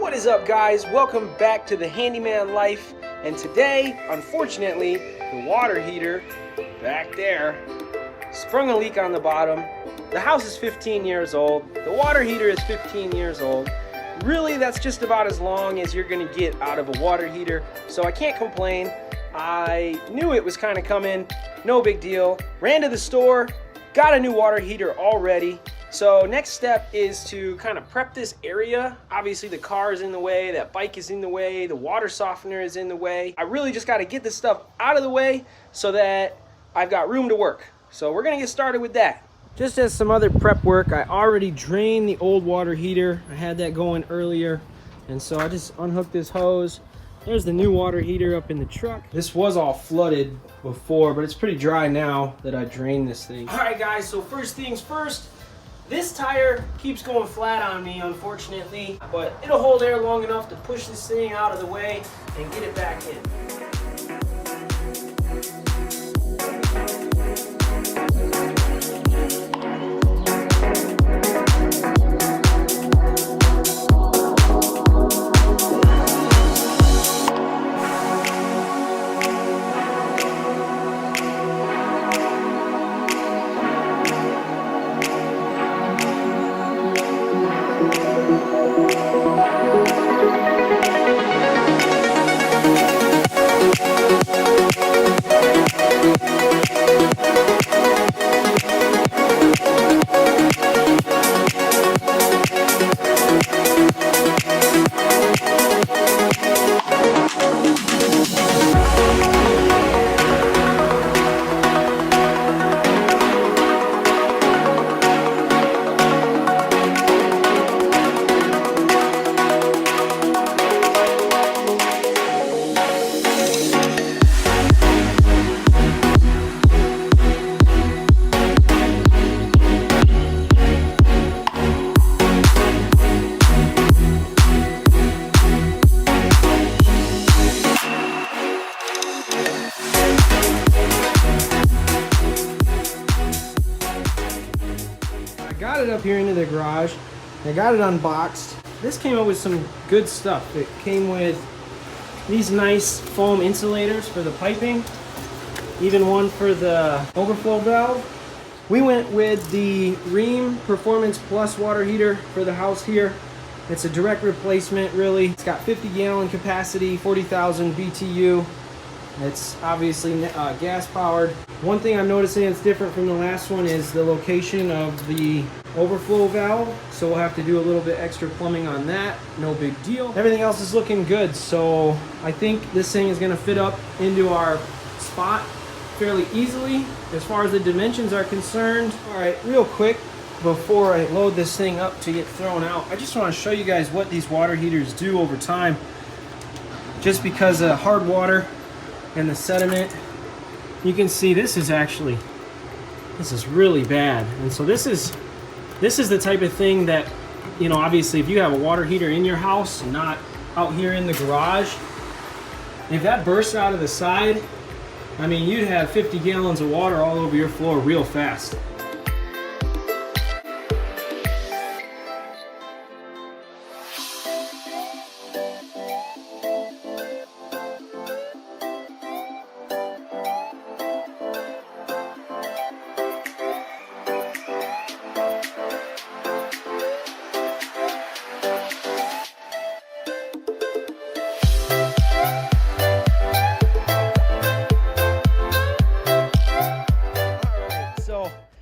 What is up, guys? Welcome back to the Handyman Life. And today, unfortunately, the water heater back there sprung a leak on the bottom. The house is 15 years old. The water heater is 15 years old. Really, that's just about as long as you're gonna get out of a water heater, so I can't complain. I knew it was kind of coming, no big deal. Ran to the store, got a new water heater already. So next step is to kind of prep this area. Obviously the car is in the way, that bike is in the way, the water softener is in the way. I really just got to get this stuff out of the way so that I've got room to work. So we're gonna get started with that. Just as some other prep work, I already drained the old water heater. I had that going earlier. And so I just unhooked this hose. There's the new water heater up in the truck. This was all flooded before, but it's pretty dry now that I drained this thing. All right, guys, so first things first, this tire keeps going flat on me, unfortunately, but it'll hold air long enough to push this thing out of the way and get it back in. Got it up here into the garage. I got it unboxed. This came up with some good stuff. It came with these nice foam insulators for the piping, even one for the overflow valve. We went with the Rheem Performance Plus water heater for the house here. It's a direct replacement, really. It's got 50-gallon capacity, 40,000 BTU. It's obviously gas powered. One thing I'm noticing that's different from the last one is the location of the overflow valve. So we'll have to do a little bit extra plumbing on that. No big deal. Everything else is looking good. So I think this thing is gonna fit up into our spot fairly easily as far as the dimensions are concerned. All right, real quick, before I load this thing up to get thrown out, I just wanna show you guys what these water heaters do over time. Just because of hard water and the sediment, you can see this is really bad. And so this is the type of thing that, you know, obviously if you have a water heater in your house, not out here in the garage, if that bursts out of the side, I mean, you'd have 50 gallons of water all over your floor real fast.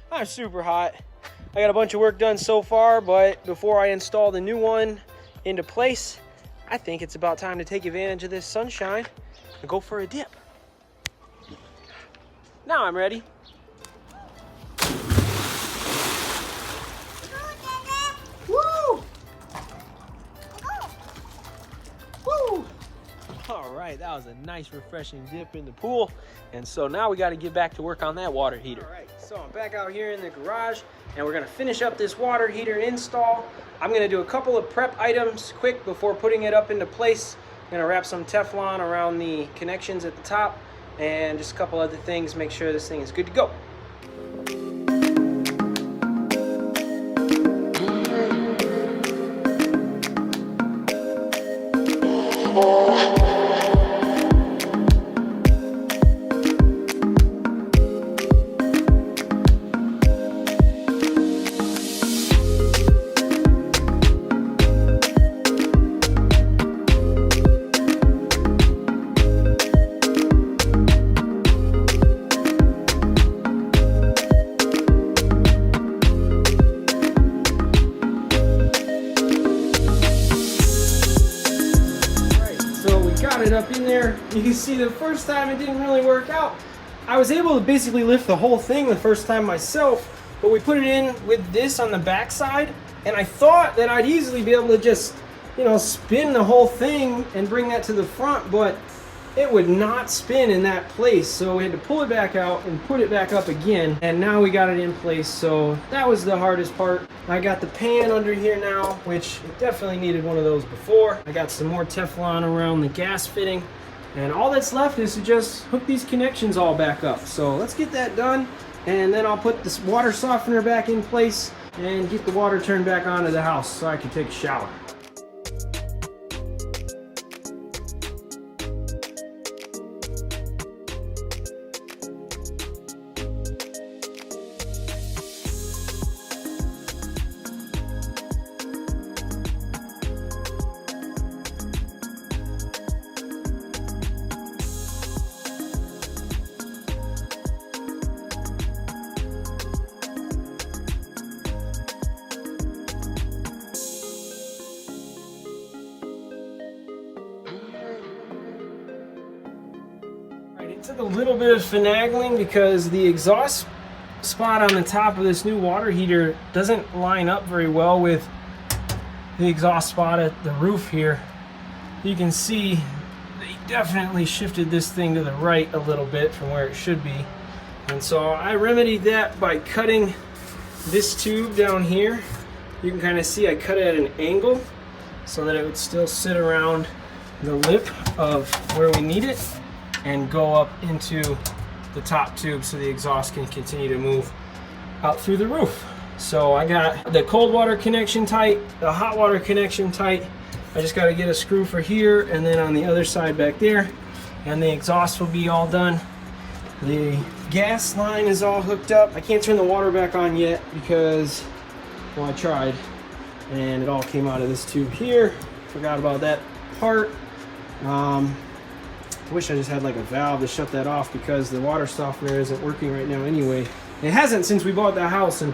I'm super hot. I got a bunch of work done so far, but before I install the new one into place, I think it's about time to take advantage of this sunshine and go for a dip. Now I'm ready. Woo! Woo! All right, that was a nice refreshing dip in the pool. And so now we got to get back to work on that water heater. All right, so I'm back out here in the garage and we're gonna finish up this water heater install. I'm gonna do a couple of prep items quick before putting it up into place. I'm gonna wrap some Teflon around the connections at the top and just a couple other things, make sure this thing is good to go. up in there. You can see the first time it didn't really work out. I was able to basically lift the whole thing the first time myself, but we put it in with this on the back side, and I thought that I'd easily be able to just, you know, spin the whole thing and bring that to the front, but it would not spin in that place. So we had to pull it back out and put it back up again, and now we got it in place. So that was the hardest part. I got the pan under here now, which definitely needed one of those before. I got some more Teflon around the gas fitting, and all that's left is to just hook these connections all back up. So let's get that done, and then I'll put this water softener back in place and get the water turned back onto the house so I can take a shower. It took a little bit of finagling because the exhaust spot on the top of this new water heater doesn't line up very well with the exhaust spot at the roof here. You can see they definitely shifted this thing to the right a little bit from where it should be. And so I remedied that by cutting this tube down here. You can kind of see I cut it at an angle so that it would still sit around the lip of where we need it and go up into the top tube so the exhaust can continue to move out through the roof. So I got the cold water connection tight, the hot water connection tight. I just got to get a screw for here and then on the other side back there, and the exhaust will be all done. The gas line is all hooked up. I can't turn the water back on yet because, well, I tried and it all came out of this tube here. Forgot about that part. I wish I just had like a valve to shut that off because the water softener isn't working right now anyway. It hasn't since we bought the house, and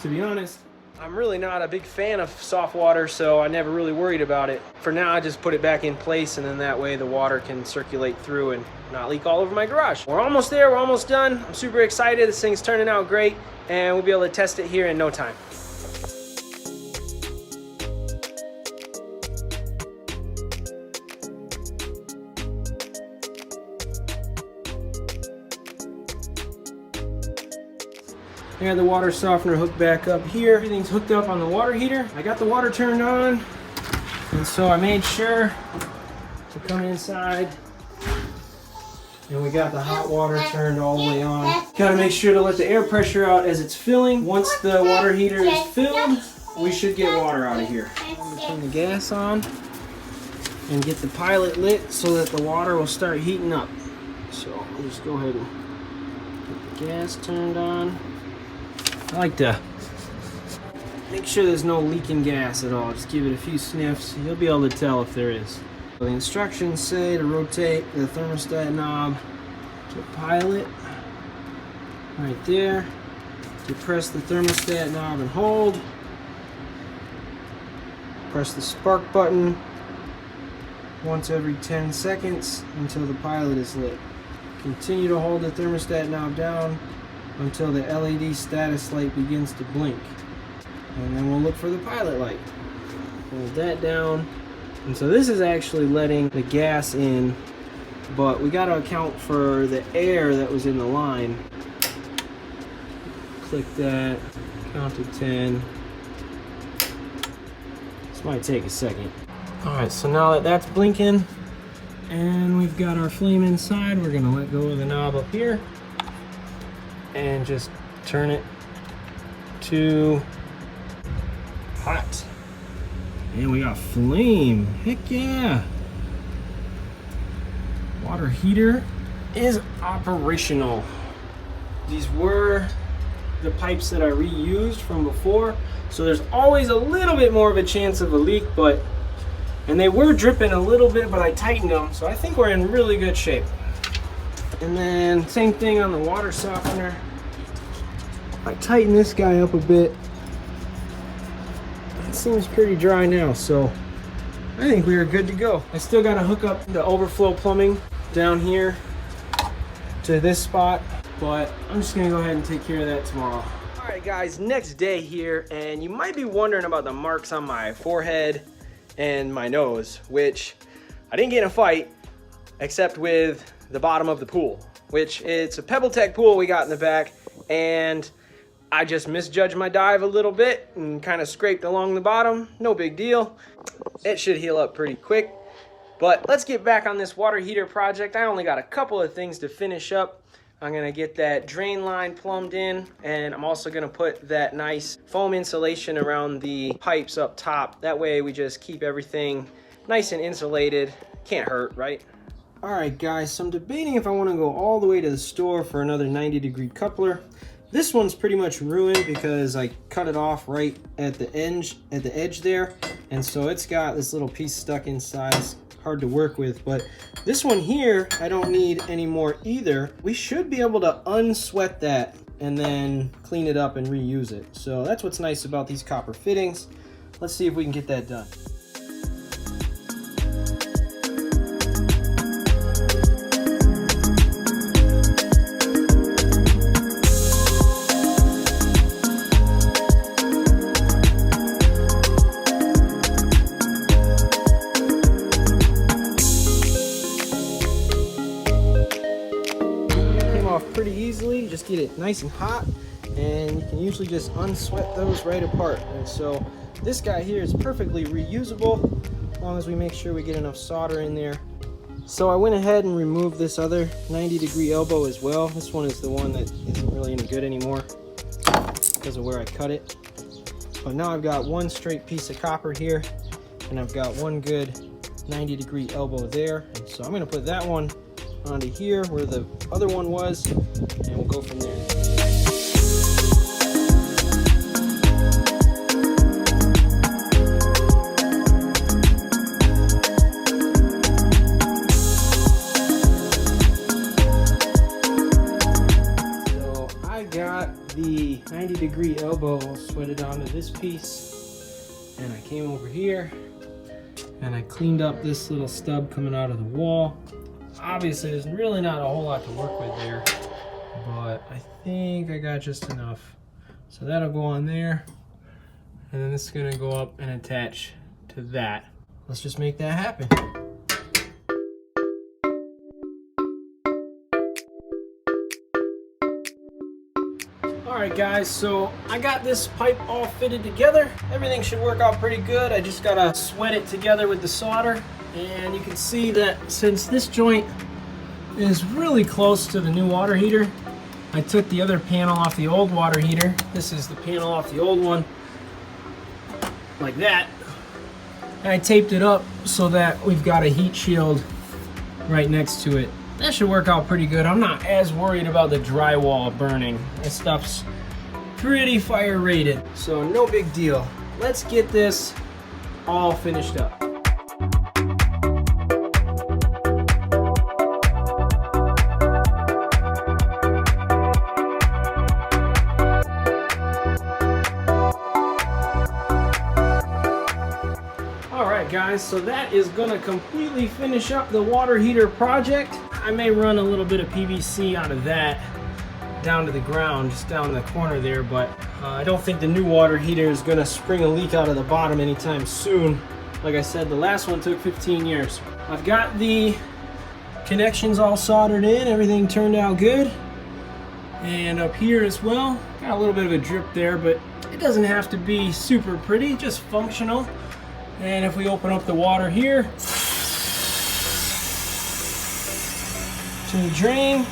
to be honest, I'm really not a big fan of soft water, so I never really worried about it. For now, I just put it back in place, and then that way the water can circulate through and not leak all over my garage. We're almost there, we're almost done. I'm super excited, this thing's turning out great, and we'll be able to test it here in no time. I got the water softener hooked back up here. Everything's hooked up on the water heater. I got the water turned on, and so I made sure to come inside, and we got the hot water turned all the way on. Gotta make sure to let the air pressure out as it's filling. Once the water heater is filled, we should get water out of here. I'm gonna turn the gas on and get the pilot lit so that the water will start heating up. So I'll just go ahead and get the gas turned on. I like to make sure there's no leaking gas at all. Just give it a few sniffs. You'll be able to tell if there is. So the instructions say to rotate the thermostat knob to pilot right there. You press the thermostat knob and hold. Press the spark button once every 10 seconds until the pilot is lit. Continue to hold the thermostat knob down until the LED status light begins to blink. And then we'll look for the pilot light. Hold that down. And so this is actually letting the gas in, but we got to account for the air that was in the line. Click that, count to 10. This might take a second. Alright, so now that that's blinking and we've got our flame inside, we're going to let go of the knob up here and just turn it to hot. And we got flame. Heck yeah. Water heater is operational. These were the pipes that I reused from before, so there's always a little bit more of a chance of a leak, and they were dripping a little bit, but I tightened them, so I think we're in really good shape. And then same thing on the water softener. I tighten this guy up a bit. It seems pretty dry now, so I think we are good to go. I still gotta hook up the overflow plumbing down here to this spot, but I'm just gonna go ahead and take care of that tomorrow. All right guys, next day here, and you might be wondering about the marks on my forehead and my nose, which I didn't get in a fight except with the bottom of the pool, which it's a PebbleTec pool we got in the back, and I just misjudged my dive a little bit and kind of scraped along the bottom. No big deal. It should heal up pretty quick. But let's get back on this water heater project. I only got a couple of things to finish up. I'm gonna get that drain line plumbed in, and I'm also gonna put that nice foam insulation around the pipes up top. That way we just keep everything nice and insulated. Can't hurt, right? All right guys, so I'm debating if I wanna go all the way to the store for another 90-degree coupler. This one's pretty much ruined because I cut it off right at the edge there, and so it's got this little piece stuck inside. It's hard to work with, but this one here I don't need anymore either. We should be able to unsweat that and then clean it up and reuse it. So that's what's nice about these copper fittings. Let's see if we can get that done. Pretty easily, just get it nice and hot, and you can usually just unsweat those right apart. And so this guy here is perfectly reusable as long as we make sure we get enough solder in there. So I went ahead and removed this other 90-degree elbow as well. This one is the one that isn't really any good anymore because of where I cut it. But now I've got one straight piece of copper here, and I've got one good 90-degree elbow there. And so I'm going to put that one onto here where the other one was, and we'll go from there. So I got the 90-degree elbow sweated onto this piece, and I came over here and I cleaned up this little stub coming out of the wall. Obviously, there's really not a whole lot to work with there, but I think I got just enough. So that'll go on there, and then this is gonna go up and attach to that. Let's just make that happen. Alright guys, so I got this pipe all fitted together. Everything should work out pretty good. I just gotta sweat it together with the solder. And you can see that since this joint is really close to the new water heater, I took the other panel off the old water heater. This is the panel off the old one, like that. And I taped it up so that we've got a heat shield right next to it. That should work out pretty good. I'm not as worried about the drywall burning. This stuff's pretty fire rated, so no big deal. Let's get this all finished up. Guys, so that is going to completely finish up the water heater project. I may run a little bit of PVC out of that down to the ground, just down the corner there, but I don't think the new water heater is going to spring a leak out of the bottom anytime soon. Like I said, the last one took 15 years. I've got the connections all soldered in, everything turned out good. And up here as well, got a little bit of a drip there, but it doesn't have to be super pretty, just functional. And if we open up the water here to the drain,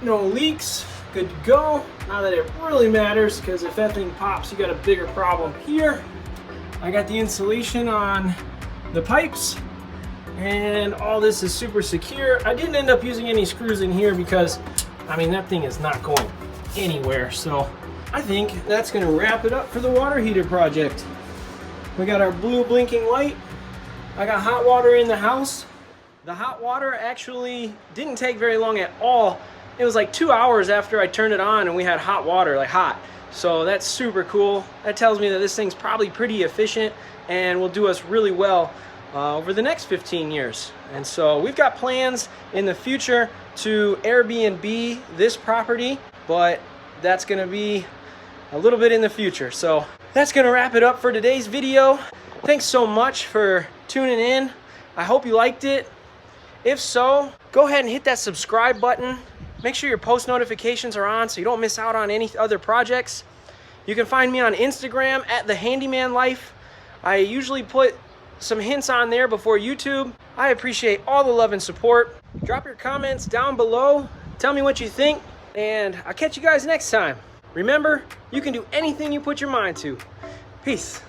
no leaks, good to go. Not that it really matters, because if that thing pops, you got a bigger problem here. I got the insulation on the pipes, and all this is super secure. I didn't end up using any screws in here because, I mean, that thing is not going anywhere. So I think that's gonna wrap it up for the water heater project. We got our blue blinking light. I got hot water in the house. The hot water actually didn't take very long at all. It was like 2 hours after I turned it on and we had hot water, like hot. So that's super cool. That tells me that this thing's probably pretty efficient and will do us really well over the next 15 years. And so we've got plans in the future to Airbnb this property, but that's gonna be a little bit in the future. So that's gonna wrap it up for today's video. Thanks so much for tuning in. I hope you liked it. If so, go ahead and hit that subscribe button. Make sure your post notifications are on so you don't miss out on any other projects. You can find me on Instagram at The Handyman Life. I usually put some hints on there before YouTube. I appreciate all the love and support. Drop your comments down below. Tell me what you think, and I'll catch you guys next time. Remember, you can do anything you put your mind to. Peace.